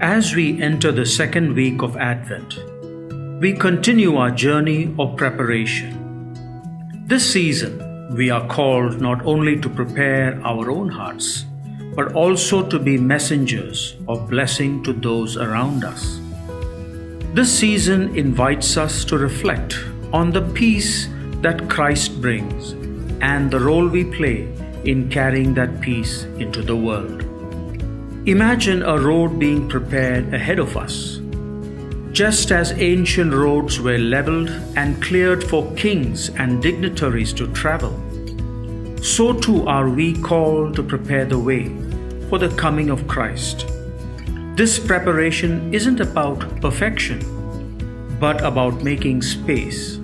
As we enter the second week of Advent, we continue our journey of preparation. This season, we are called not only to prepare our own hearts, but also to be messengers of blessing to those around us. This season invites us to reflect on the peace that Christ brings and the role we play in carrying that peace into the world. Imagine a road being prepared ahead of us. Just as ancient roads were leveled and cleared for kings and dignitaries to travel, so too are we called to prepare the way for the coming of Christ. This preparation isn't about perfection, but about making space,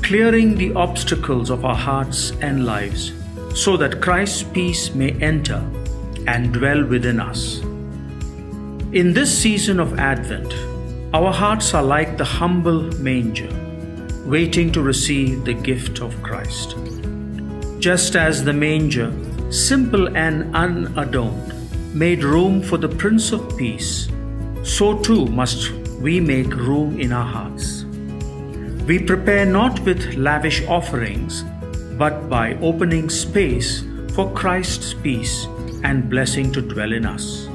clearing the obstacles of our hearts and lives so that Christ's peace may enter and dwell within us. In this season of Advent, our hearts are like the humble manger, waiting to receive the gift of Christ. Just as the manger, simple and unadorned, made room for the Prince of Peace, so too must we make room in our hearts. We prepare not with lavish offerings, but by opening space for Christ's peace and blessing to dwell in us.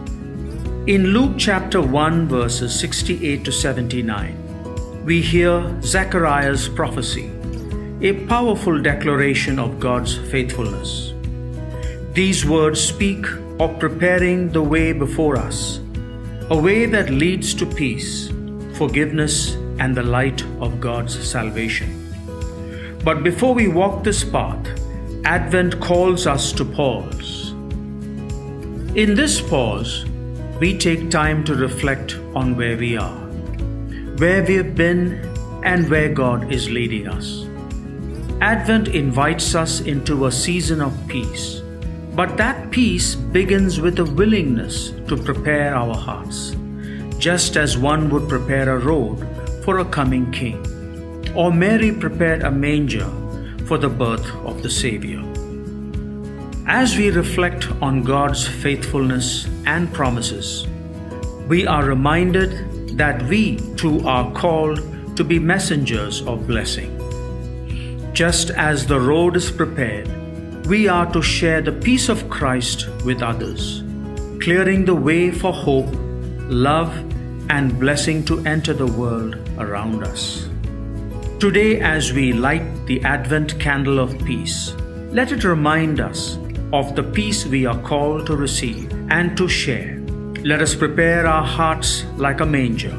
In Luke chapter 1 verses 68 to 79, we hear Zechariah's prophecy, a powerful declaration of God's faithfulness. These words speak of preparing the way before us, a way that leads to peace, forgiveness, and the light of God's salvation. But before we walk this path, Advent calls us to pause. In this pause, we take time to reflect on where we are, where we have been, and where God is leading us. Advent invites us into a season of peace, but that peace begins with a willingness to prepare our hearts, just as one would prepare a road for a coming king, or Mary prepared a manger for the birth of the Savior. As we reflect on God's faithfulness and promises, we are reminded that we too are called to be messengers of blessing. Just as the road is prepared, we are to share the peace of Christ with others, clearing the way for hope, love, and blessing to enter the world around us. Today, as we light the Advent candle of peace, let it remind us of the peace we are called to receive and to share. Let us prepare our hearts like a manger,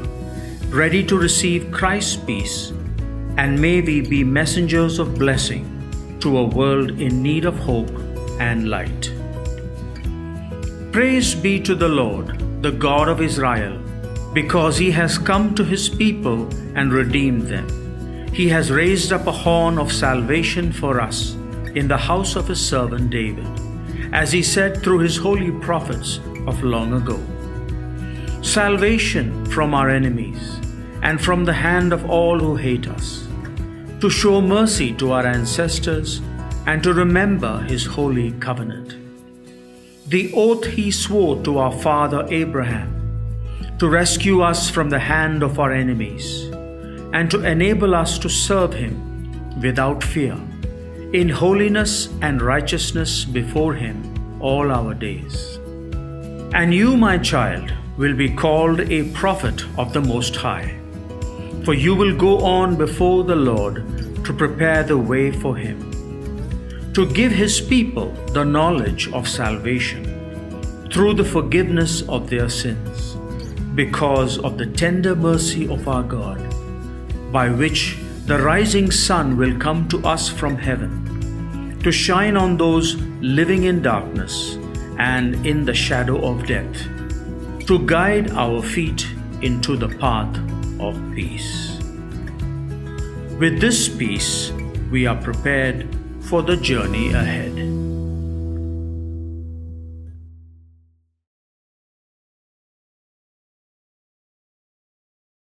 ready to receive Christ's peace, and may we be messengers of blessing to a world in need of hope and light. Praise be to the Lord, the God of Israel, because He has come to His people and redeemed them. He has raised up a horn of salvation for us in the house of His servant David, as He said through His holy prophets of long ago. Salvation from our enemies and from the hand of all who hate us, to show mercy to our ancestors and to remember His holy covenant. The oath He swore to our father Abraham, to rescue us from the hand of our enemies, and to enable us to serve Him without fear, in holiness and righteousness before Him all our days. And you, my child, will be called a prophet of the Most High, for you will go on before the Lord to prepare the way for Him, to give His people the knowledge of salvation through the forgiveness of their sins, because of the tender mercy of our God, by which the rising sun will come to us from heaven, to shine on those living in darkness and in the shadow of death, to guide our feet into the path of peace. With this peace, we are prepared for the journey ahead.